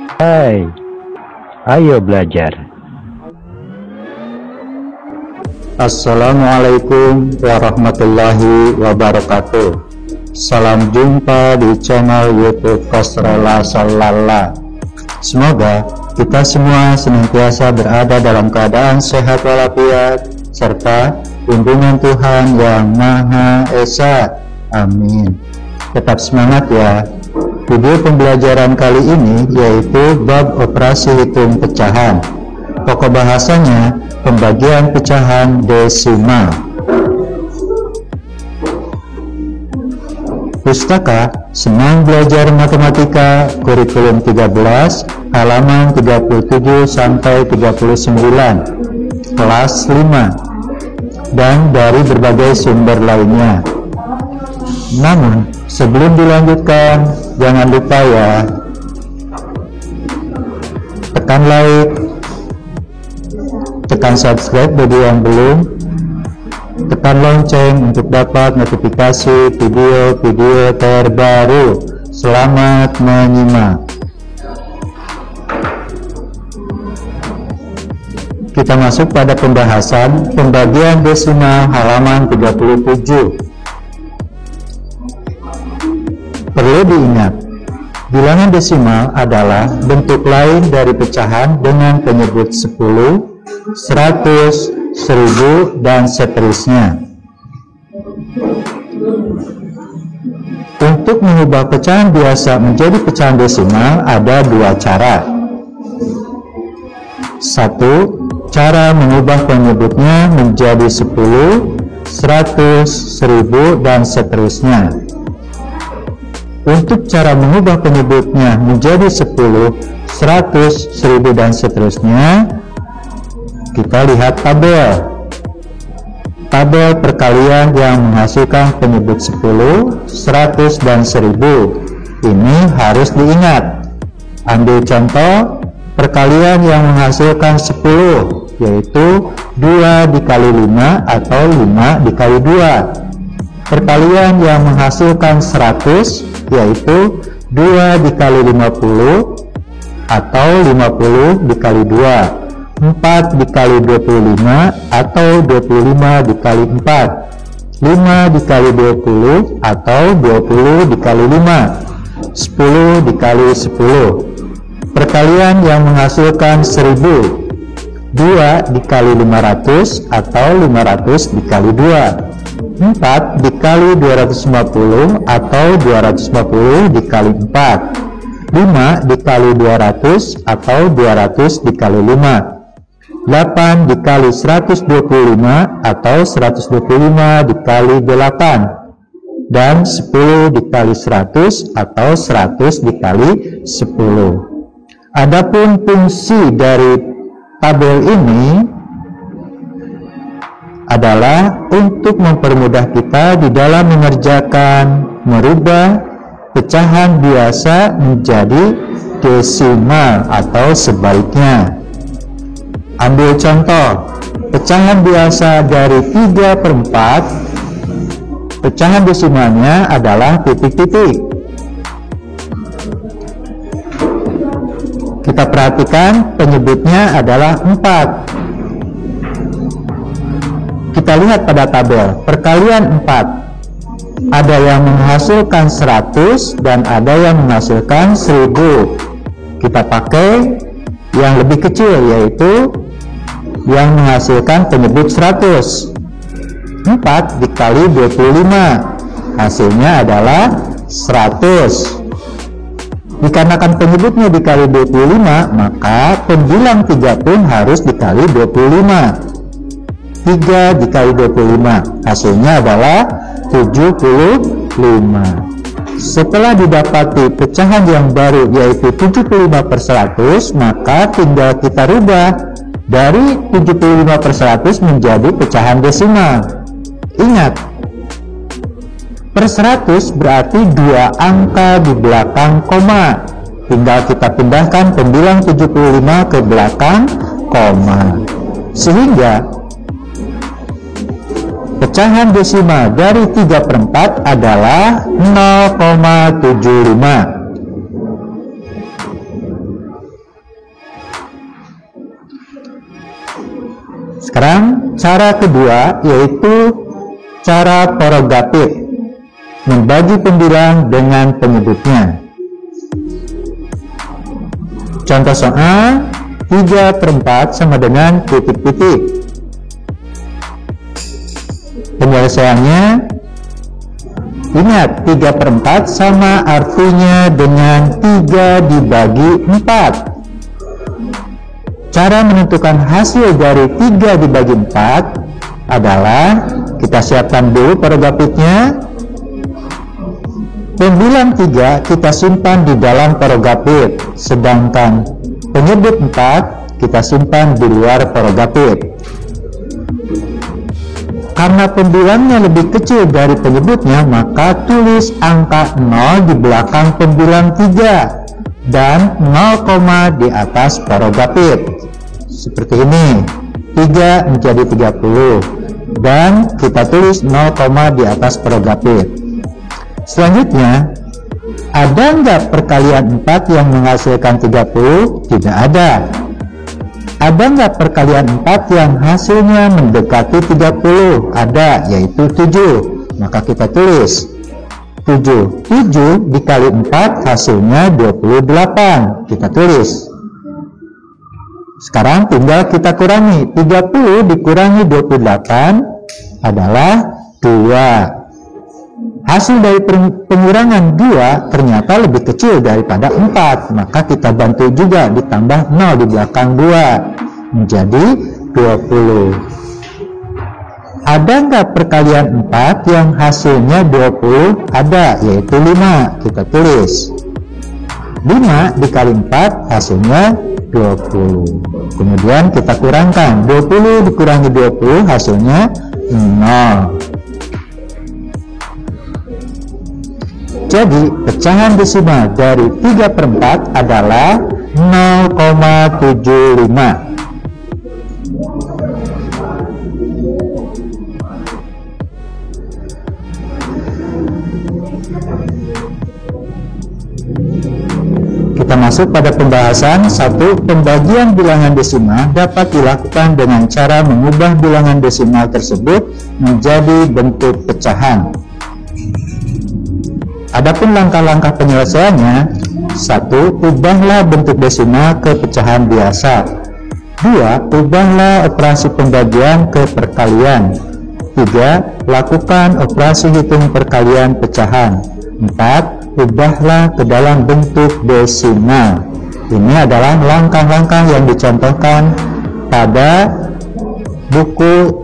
Hai, ayo belajar. Assalamualaikum warahmatullahi wabarakatuh. Salam jumpa di channel YouTube Kosrola Sholala. Semoga kita semua senantiasa berada dalam keadaan sehat walafiat serta bimbingan Tuhan Yang Maha Esa. Amin. Tetap semangat ya. Video pembelajaran kali ini yaitu bab operasi hitung pecahan. Pokok bahasanya pembagian pecahan desimal. Pustaka Senang Belajar Matematika kurikulum 13 halaman 37 sampai 39 kelas 5 dan dari berbagai sumber lainnya. Namun sebelum dilanjutkan, jangan lupa ya, tekan like, tekan subscribe bagi yang belum, tekan lonceng untuk dapat notifikasi video-video terbaru. Selamat menyimak. Kita masuk pada pembahasan pembagian desimal halaman 37. Perlu diingat, bilangan desimal adalah bentuk lain dari pecahan dengan penyebut 10, 100, 1000, dan seterusnya. Untuk mengubah pecahan biasa menjadi pecahan desimal ada dua cara. Satu, cara mengubah penyebutnya menjadi 10, 100, 1000, dan seterusnya. Untuk cara mengubah penyebutnya menjadi 10, 100, 1000, dan seterusnya, kita lihat tabel. Tabel perkalian yang menghasilkan penyebut 10, 100, dan 1000. Ini harus diingat. Ambil contoh perkalian yang menghasilkan 10, yaitu 2 dikali 5 atau 5 dikali 2. Perkalian yang menghasilkan 100, yaitu 2 dikali 50 atau 50 dikali 2, 4 dikali 25 atau 25 dikali 4, 5 dikali 20 atau 20 dikali 5, 10 dikali 10. Perkalian yang menghasilkan 1000, 2 dikali 500 atau 500 dikali 2, 4 dikali 250 atau 250 dikali 4, 5 dikali 200 atau 200 dikali 5, 8 dikali 125 atau 125 dikali 8, dan 10 dikali 100 atau 100 dikali 10. Adapun fungsi dari tabel ini adalah untuk mempermudah kita di dalam mengerjakan merubah pecahan biasa menjadi desimal atau sebaliknya. Ambil contoh pecahan biasa dari 3/4, pecahan desimalnya adalah titik-titik. Kita perhatikan penyebutnya adalah 4. Kita lihat pada tabel perkalian 4, ada yang menghasilkan 100 dan ada yang menghasilkan 1000. Kita pakai yang lebih kecil, yaitu yang menghasilkan penyebut 100. 4 dikali 25, hasilnya adalah 100. Dikarenakan penyebutnya dikali 25, maka pembilang 3 pun harus dikali 25. 3 dikali 25, hasilnya adalah 75. Setelah didapati pecahan yang baru yaitu 75/100, maka tinggal kita rubah dari 75/100 menjadi pecahan desimal. Ingat, per 100 berarti 2 angka di belakang koma. Tinggal kita pindahkan pembilang 75 ke belakang koma. Sehingga pecahan desimal dari 3/4 adalah 0,75. Sekarang cara kedua yaitu cara prerogatif, membagi pembilang dengan penyebutnya. Contoh soal 3/4 sama dengan titik-titik. Penyelesaiannya, ingat 3/4 sama artinya dengan 3 dibagi 4. Cara menentukan hasil dari 3 dibagi 4 adalah kita siapkan dulu prerogatifnya. Pembilang 3 kita simpan di dalam prerogatif, sedangkan penyebut 4 kita simpan di luar prerogatif. Karena pembilangnya lebih kecil dari penyebutnya, maka tulis angka 0 di belakang pembilang 3 dan 0, di atas prerogatif. Seperti ini, 3 menjadi 30 dan kita tulis 0, di atas prerogatif. Selanjutnya, ada nggak perkalian 4 yang menghasilkan 30? Tidak ada. Ada nggak perkalian 4 yang hasilnya mendekati 30? Ada, yaitu 7. Maka kita tulis 7 dikali 4 hasilnya 28. Kita tulis. Sekarang tinggal kita kurangi. 30 dikurangi 28 adalah 2. Hasil dari pengurangan 2 ternyata lebih kecil daripada 4. Maka kita bantu juga, ditambah 0 di belakang 2 menjadi 20. Ada nggak perkalian 4 yang hasilnya 20? Ada, yaitu 5. Kita tulis 5 dikali 4 hasilnya 20. Kemudian kita kurangkan, 20 dikurangi 20 hasilnya 0. Jadi pecahan desimal dari 3/4 adalah 0,75. Kita masuk pada pembahasan 1. Pembagian bilangan desimal dapat dilakukan dengan cara mengubah bilangan desimal tersebut menjadi bentuk pecahan. Adapun langkah-langkah penyelesaiannya: 1. Ubahlah bentuk desimal ke pecahan biasa. 2. Ubahlah operasi pembagian ke perkalian. 3. Lakukan operasi hitung perkalian pecahan. 4. Ubahlah ke dalam bentuk desimal. Ini adalah langkah-langkah yang dicontohkan pada buku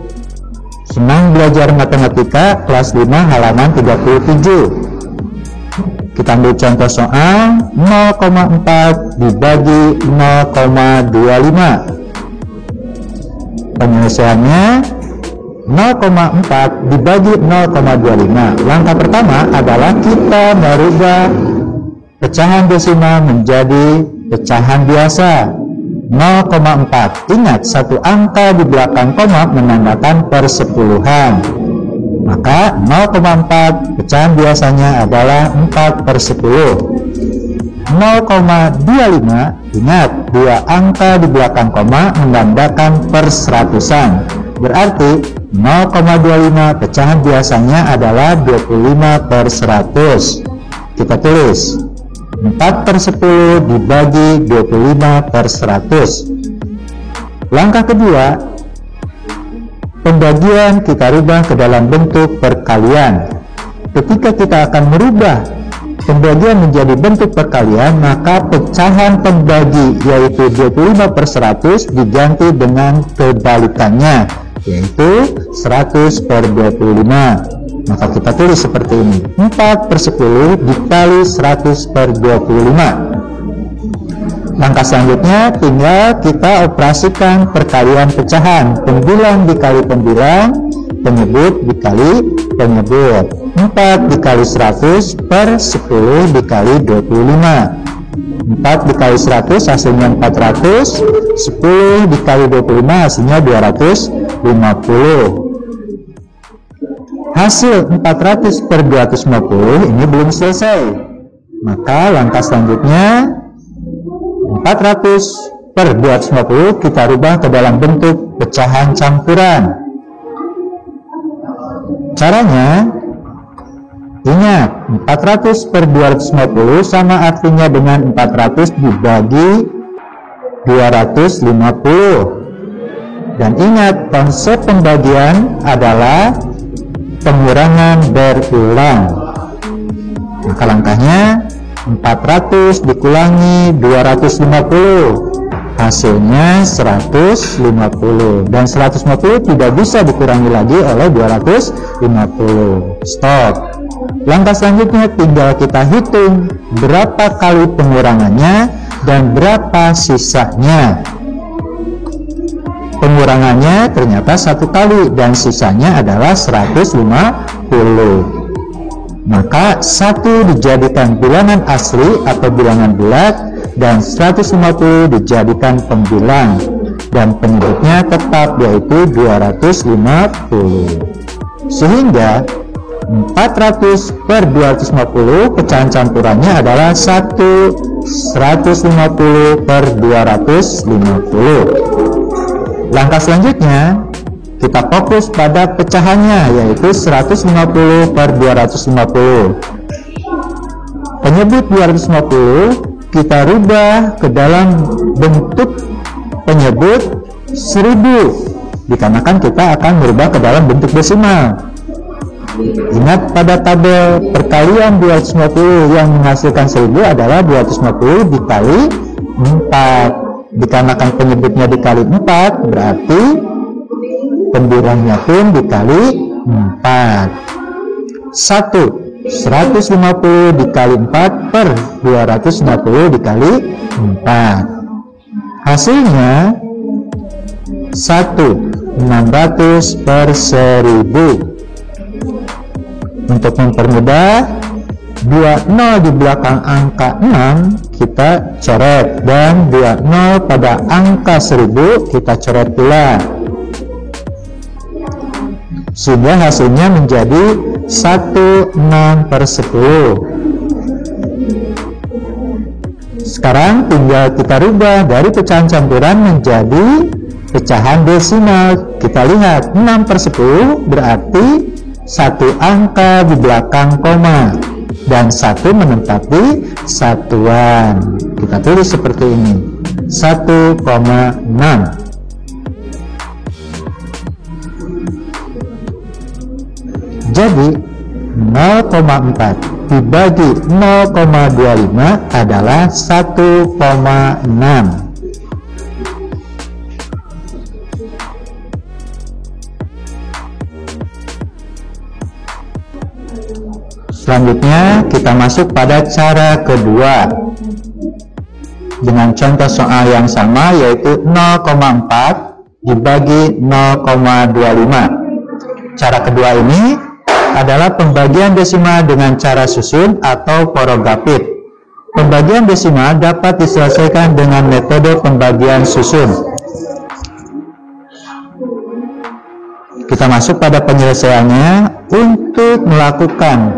Senang Belajar Matematika kelas 5 halaman 37. Kita ambil contoh soal 0,4 dibagi 0,25. Penyelesaiannya 0,4 dibagi 0,25. Langkah pertama adalah kita merubah pecahan desimal menjadi pecahan biasa. 0,4. Ingat, satu angka di belakang koma menandakan persepuluhan. Maka 0,4 pecahan biasanya adalah 4/10. 0,25, ingat, dua angka di belakang koma menandakan perseratusan. Berarti 0,25 pecahan biasanya adalah 25/100. Kita tulis 4/10 dibagi 25/100. Langkah kedua, pembagian kita rubah ke dalam bentuk perkalian. Ketika kita akan merubah pembagian menjadi bentuk perkalian, maka pecahan pembagi yaitu 25/100 diganti dengan kebalikannya, yaitu 100/25. Maka kita tulis seperti ini, 4/10 dikali 100/25. Langkah selanjutnya tinggal kita operasikan perkalian pecahan. Pembilang dikali pembilang, penyebut dikali penyebut. 4 dikali 100 per 10 dikali 25. 4 dikali 100 hasilnya 400, 10 dikali 25 hasilnya 250. Hasil 400/250 ini belum selesai. Maka langkah selanjutnya 400 per 250 kita rubah ke dalam bentuk pecahan campuran. Caranya, ingat 400 per 250 sama artinya dengan 400 dibagi 250. Dan ingat, konsep pembagian adalah pengurangan berulang. Maka langkahnya 400 dikurangi 250, hasilnya 150, dan 150 tidak bisa dikurangi lagi oleh 250. Stop. Langkah selanjutnya tinggal kita hitung berapa kali pengurangannya dan berapa sisanya. Pengurangannya ternyata 1 kali dan sisanya adalah 150. Maka 1 dijadikan bilangan asli atau bilangan bulat dan 150 dijadikan pembilang, dan penyebutnya tetap yaitu 250. Sehingga 400 per 250 pecahan campurannya adalah 150 per 250. Langkah selanjutnya kita fokus pada pecahannya yaitu 150 per 250. Penyebut 250 kita rubah ke dalam bentuk penyebut 1000 dikarenakan kita akan merubah ke dalam bentuk desimal. Ingat, pada tabel perkalian 250 yang menghasilkan 1000 adalah 250 dikali 4. Dikarenakan penyebutnya dikali 4 berarti pembilangnya pun dikali 4. 150 dikali 4 per 250 dikali 4. Hasilnya 1.600 per 1000. Untuk mempermudah, 20 di belakang angka 6 kita coret, dan 20 pada angka 1000 kita coret pula, sehingga hasilnya menjadi 16 per 10. Sekarang tinggal kita rubah dari pecahan campuran menjadi pecahan desimal. Kita lihat 6 per 10 berarti 1 angka di belakang koma dan 1 menempati satuan. Kita tulis seperti ini, 1,6. Jadi 0,4 dibagi 0,25 adalah 1,6. Selanjutnya kita masuk pada cara kedua dengan contoh soal yang sama, yaitu 0,4 dibagi 0,25. Cara kedua ini adalah pembagian desimal dengan cara susun atau porogapit. Pembagian desimal dapat diselesaikan dengan metode pembagian susun. Kita masuk pada penyelesaiannya. Untuk melakukan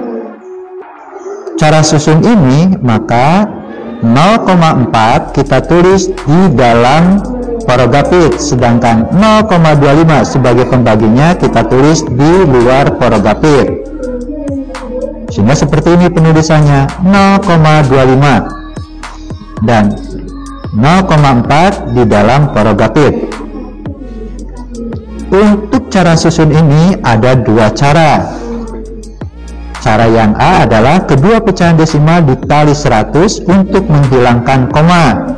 cara susun ini, maka 0,4 kita tulis di dalam porogapit, sedangkan 0,25 sebagai pembaginya kita tulis di luar porogapit. Sehingga seperti ini penulisannya, 0,25 dan 0,4 di dalam porogapit. Untuk cara susun ini ada dua cara. Cara yang A adalah kedua pecahan desimal dikali 100 untuk menghilangkan koma.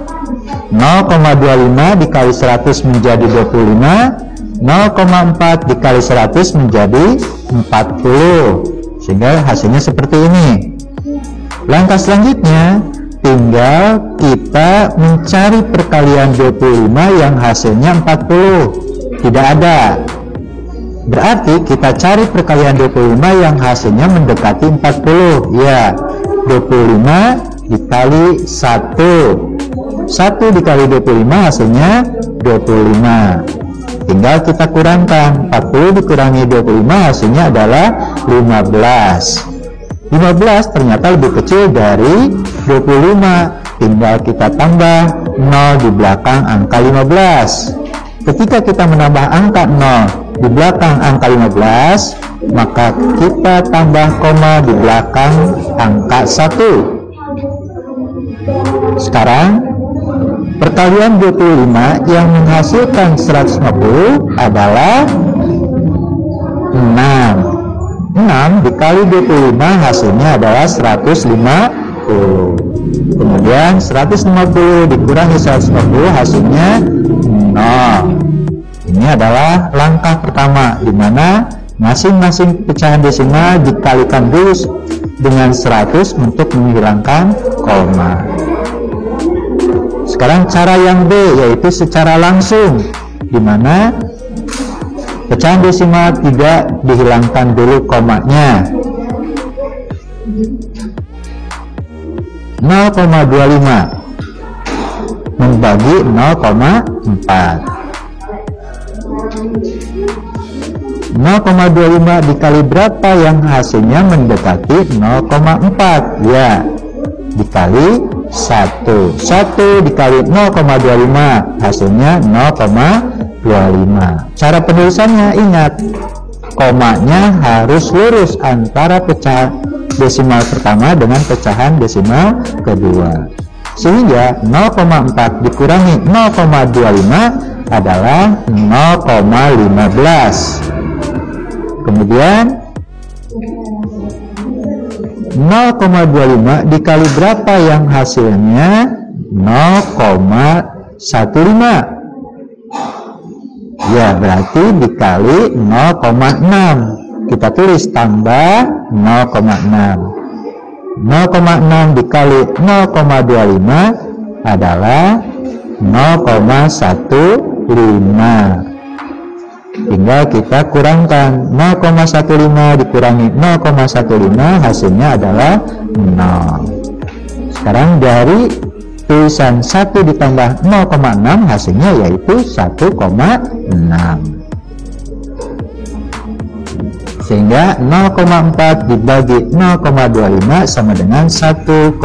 0,25 dikali 100 menjadi 25, 0,4 dikali 100 menjadi 40, sehingga hasilnya seperti ini. Langkah selanjutnya tinggal kita mencari perkalian 25 yang hasilnya 40. Tidak ada, berarti kita cari perkalian 25 yang hasilnya mendekati 40. Ya, 25 dikali 1 dikali 25 hasilnya 25. Tinggal kita kurangkan, 40 dikurangi 25 hasilnya adalah 15. 15 ternyata lebih kecil dari 25. tinggal kita tambah 0 di belakang angka 15. Ketika kita menambah angka 0 di belakang angka 15, maka kita tambah koma di belakang angka 1. Sekarang perkalian 25 yang menghasilkan 150 adalah 6. 6 dikali 25 hasilnya adalah 150. Kemudian 150 dikurangi 150 hasilnya 0. Ini adalah langkah pertama, di mana masing-masing pecahan desimal dikalikan dulu dengan 100 untuk menghilangkan koma. Sekarang cara yang B, yaitu secara langsung, di mana pecahan desimal tidak dihilangkan dulu komanya. 0,25 membagi 0,4. 0,25 dikali berapa yang hasilnya mendekati 0,4? Ya, dikali 1. 1 dikali 0,25 hasilnya 0,25. Cara penulisannya, ingat, komanya harus lurus antara pecahan desimal pertama dengan pecahan desimal kedua, sehingga 0,4 dikurangi 0,25 adalah 0,15. Kemudian 0,25 dikali berapa yang hasilnya 0,15? Ya, berarti dikali 0,6. Kita tulis tambah 0,6. 0,6 dikali 0,25 adalah 0,15. Tinggal kita kurangkan 0,15 dikurangi 0,15 hasilnya adalah 0. Sekarang dari tulisan 1 ditambah 0,6 hasilnya yaitu 1,6. Sehingga 0,4 dibagi 0,25 sama dengan 1,6.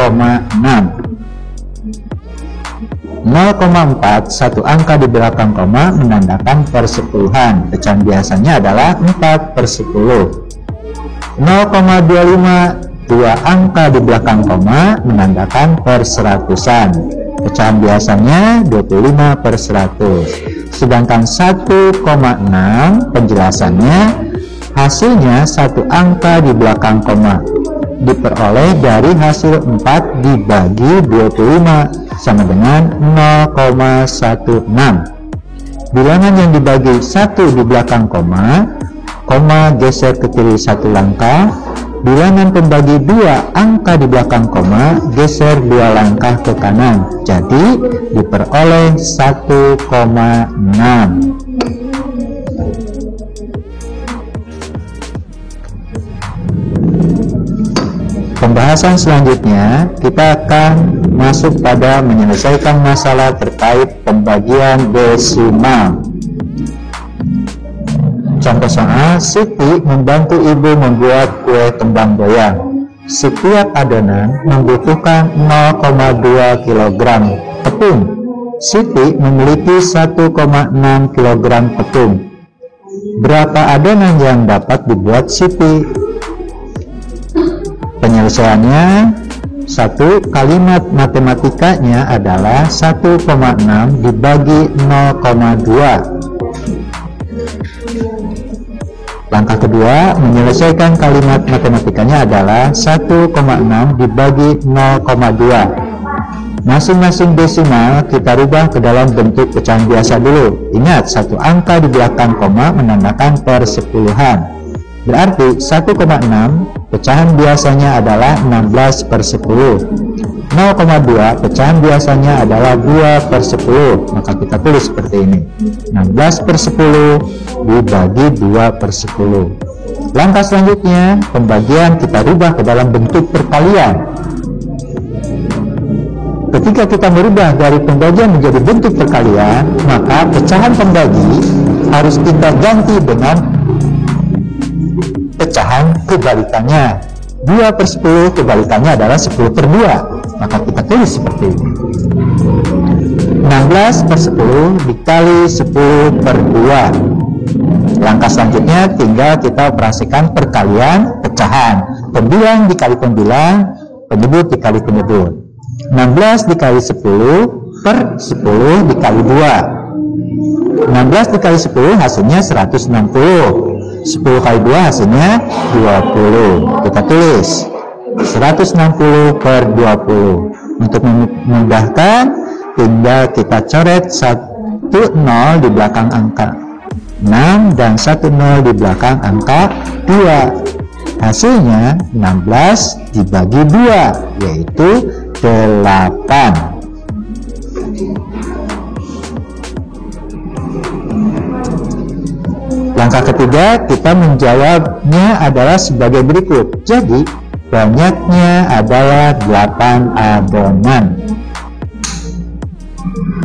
0,4, satu angka di belakang koma menandakan persepuluhan. Pecahan biasanya adalah 4/10. 0,25, dua angka di belakang koma menandakan perseratusan. Pecahan biasanya 25/100. Sedangkan 1,6 penjelasannya hasilnya satu angka di belakang koma diperoleh dari hasil 4 dibagi 25 sama dengan 0,16. Bilangan yang dibagi 1 di belakang koma geser ke kiri 1 langkah. Bilangan pembagi 2 angka di belakang koma geser 2 langkah ke kanan. Jadi diperoleh 1,6. Pembahasan selanjutnya kita akan masuk pada menyelesaikan masalah terkait pembagian desimal. Contoh soal, Siti membantu ibu membuat kue kembang goyang. Setiap adonan membutuhkan 0,2 kg tepung. Siti memiliki 1,6 kg tepung. Berapa adonan yang dapat dibuat Siti? Penyelesaiannya, satu kalimat matematikanya adalah 1,6 dibagi 0,2. Langkah kedua, menyelesaikan kalimat matematikanya adalah 1,6 dibagi 0,2. Masing-masing desimal kita rubah ke dalam bentuk pecahan biasa dulu. Ingat, satu angka di belakang koma menandakan persepuluhan. Berarti 1,6 pecahan biasanya adalah 16/10. 0,2 pecahan biasanya adalah 2/10. Maka kita tulis seperti ini, 16/10 dibagi 2/10. Langkah selanjutnya, pembagian kita rubah ke dalam bentuk perkalian. Ketika kita merubah dari pembagian menjadi bentuk perkalian, maka pecahan pembagi harus kita ganti dengan pecahan kebalikannya. 2/10 kebalikannya adalah 10/2. maka kita tulis seperti ini. 16 per 10 dikali 10 per 2. Langkah selanjutnya tinggal kita operasikan perkalian pecahan. Pembilang dikali pembilang, penyebut dikali penyebut. 16 dikali 10 per 10 dikali 2. 16 dikali 10 hasilnya 160. 10 kali 2 hasilnya 20. Kita tulis 160 per 20. Untuk memudahkan, tinggal kita coret 1 0 di belakang angka 6 dan 1 0 di belakang angka 2. Hasilnya 16 dibagi 2, yaitu 8. Langkah ketiga, kita menjawabnya adalah sebagai berikut. Jadi, banyaknya adalah 8 adonan.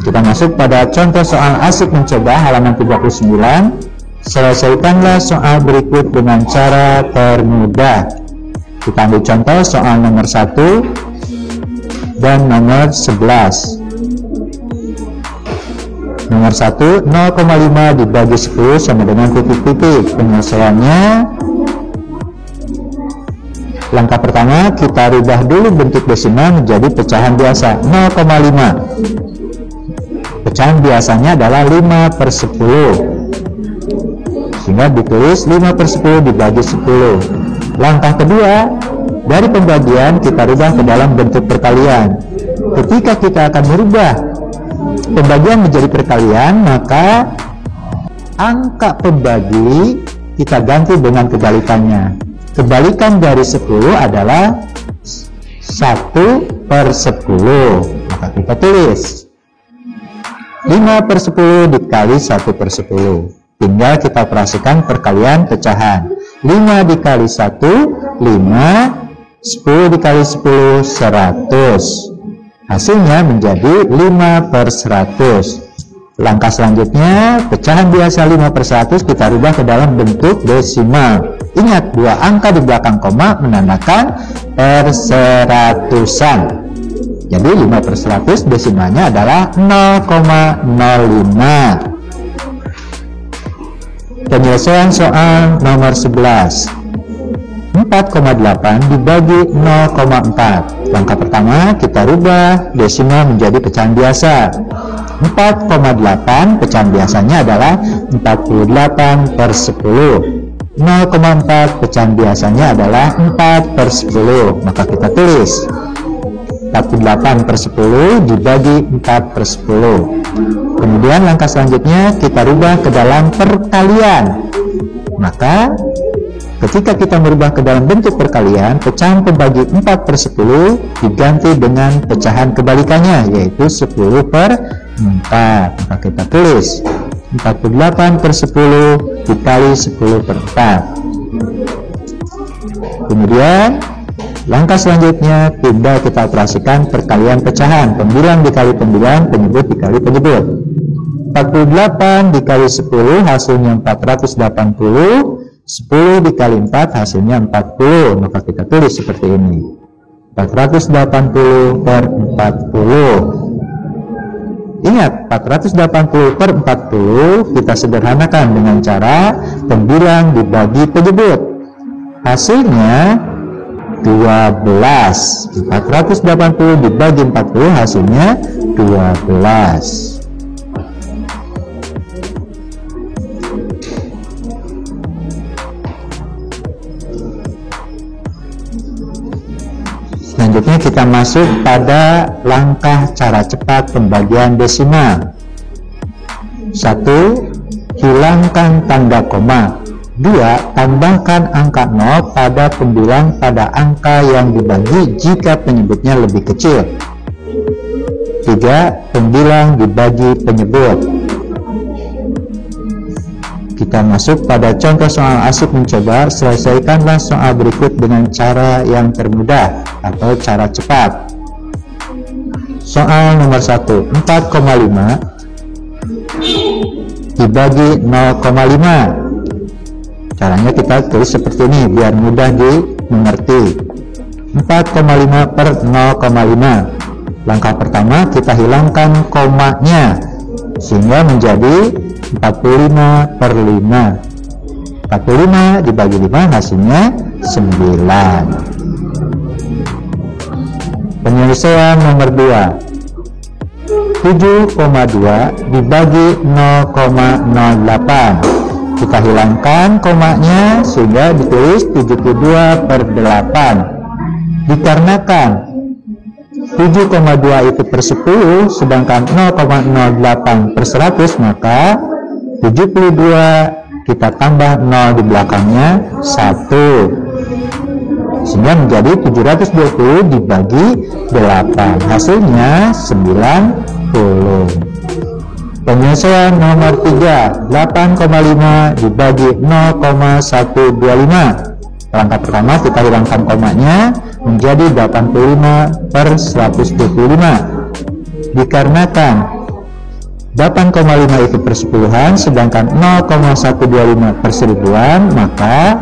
Kita masuk pada contoh soal asik mencoba halaman 39. Selesaikanlah soal berikut dengan cara termudah. Kita ambil contoh soal nomor 1 dan nomor 11. Nomor 1, 0,5 dibagi 10 sama dengan titik-titik. Penyelesaiannya, langkah pertama, kita rubah dulu bentuk desimal menjadi pecahan biasa. 0,5. Pecahan biasanya adalah 5 per 10. Sehingga ditulis 5 per 10 dibagi 10. Langkah kedua, dari pembagian kita rubah ke dalam bentuk perkalian. Ketika kita akan merubah pembagian menjadi perkalian, maka angka pembagi kita ganti dengan kebalikannya. Kebalikan dari 10 adalah 1 per 10. Maka kita tulis 5 per 10 dikali 1 per 10. Tinggal kita operasikan perkalian pecahan. 5 dikali 1, 5. 10 dikali 10, 100. Hasilnya menjadi 5 per 100. Langkah selanjutnya, pecahan biasa 5 per 100 kita rubah ke dalam bentuk desimal. Ingat, dua angka di belakang koma menandakan perseratusan. Jadi 5 per 100 desimalnya adalah 0,05. Penyelesaian soal nomor 11. 4,8 dibagi 0,4. Langkah pertama, kita rubah desimal menjadi pecahan biasa. 4,8 pecahan biasanya adalah 48 per 10. 0,4 pecahan biasanya adalah 4 per 10. Maka kita tulis 48 per 10 dibagi 4 per 10. Kemudian langkah selanjutnya kita rubah ke dalam perkalian. Maka ketika kita merubah ke dalam bentuk perkalian, pecahan pembagi 4 per 10 diganti dengan pecahan kebalikannya, yaitu 10 per 4. Maka kita tulis 48 per 10 dikali 10 per 4. Kemudian langkah selanjutnya tinggal kita operasikan perkalian pecahan. Pembilang dikali pembilang, penyebut dikali penyebut. 48 dikali 10 hasilnya 480. 10 dikali 4 hasilnya 40. Maka kita tulis seperti ini, 480 per 40. Ingat, 480 per 40 kita sederhanakan dengan cara pembilang dibagi penyebut. Hasilnya 12. 480 dibagi 40 hasilnya 12. Selanjutnya kita masuk pada langkah cara cepat pembagian desimal. 1. Hilangkan tanda koma. 2. Tambahkan angka 0 pada pembilang pada angka yang dibagi jika penyebutnya lebih kecil. 3. Pembilang dibagi penyebut. Kita masuk pada contoh soal asik mencoba. Selesaikanlah soal berikut dengan cara yang termudah atau cara cepat. Soal nomor 1, 4,5 dibagi 0,5. Caranya kita tulis seperti ini biar mudah dimengerti. 4,5 per 0,5. Langkah pertama kita hilangkan komanya sehingga menjadi 45 per 5. 45 dibagi 5 hasilnya 9. Penyelesaian nomor 2. 7,2 dibagi 0,08. Kita hilangkan komanya sehingga ditulis 72 per 8. Dikarenakan 7,2 itu per 10 sedangkan 0,08 per 100, maka 72 kita tambah 0 di belakangnya 1 sehingga menjadi 720 dibagi 8, hasilnya 90. Penyelesaian nomor 3. 8,5 dibagi 0,125. Langkah pertama kita hilangkan komanya menjadi 85 per 125. Dikarenakan 8,5 itu persepuluhan sedangkan 0,125 per seribuan, maka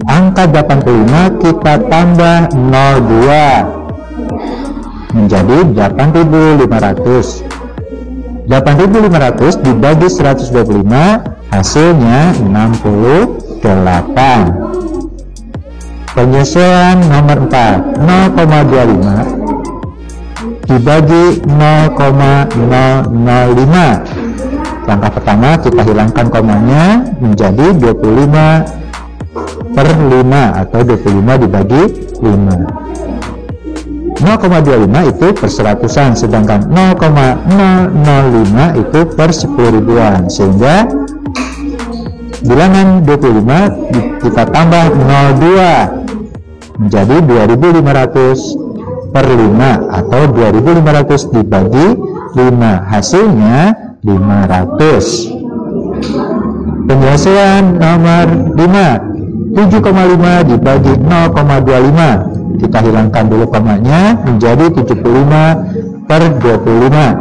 angka 85 kita tambah 02 menjadi 8.500. 8.500 dibagi 125 hasilnya 68. Penyelesaian nomor 4. 0,25 dibagi 0,005. Langkah pertama kita hilangkan komanya menjadi 25 per 5 atau 25 dibagi 5. 0,25 itu per seratusan sedangkan 0,005 itu per 10 ribuan, sehingga bilangan 25 kita tambah 02 menjadi 2500 per 5 atau 2500 dibagi 5 hasilnya 500. Penyelesaian nomor 5. 7,5 dibagi 0,25. Kita hilangkan dulu komanya menjadi 75 per 25.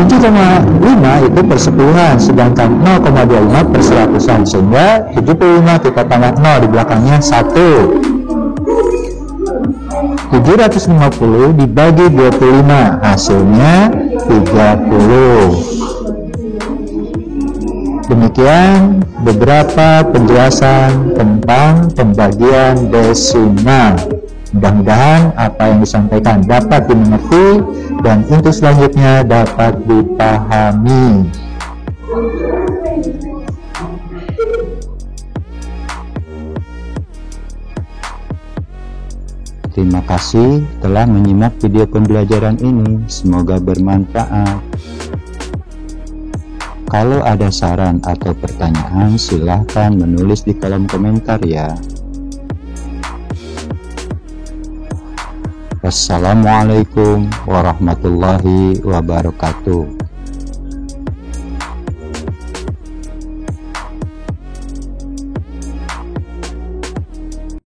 7,5 itu per sepuluhan sedangkan 0,25 per seratusan, sehingga 75 kita tambah 0 di belakangnya 1. 750 dibagi 25 hasilnya 30. Demikian beberapa penjelasan tentang pembagian desimal. Mudah-mudahan apa yang disampaikan dapat dimengerti dan untuk selanjutnya dapat dipahami. Terima kasih telah menyimak video pembelajaran ini. Semoga bermanfaat. Kalau ada saran atau pertanyaan, silahkan menulis di kolom komentar ya. Wassalamualaikum warahmatullahi wabarakatuh.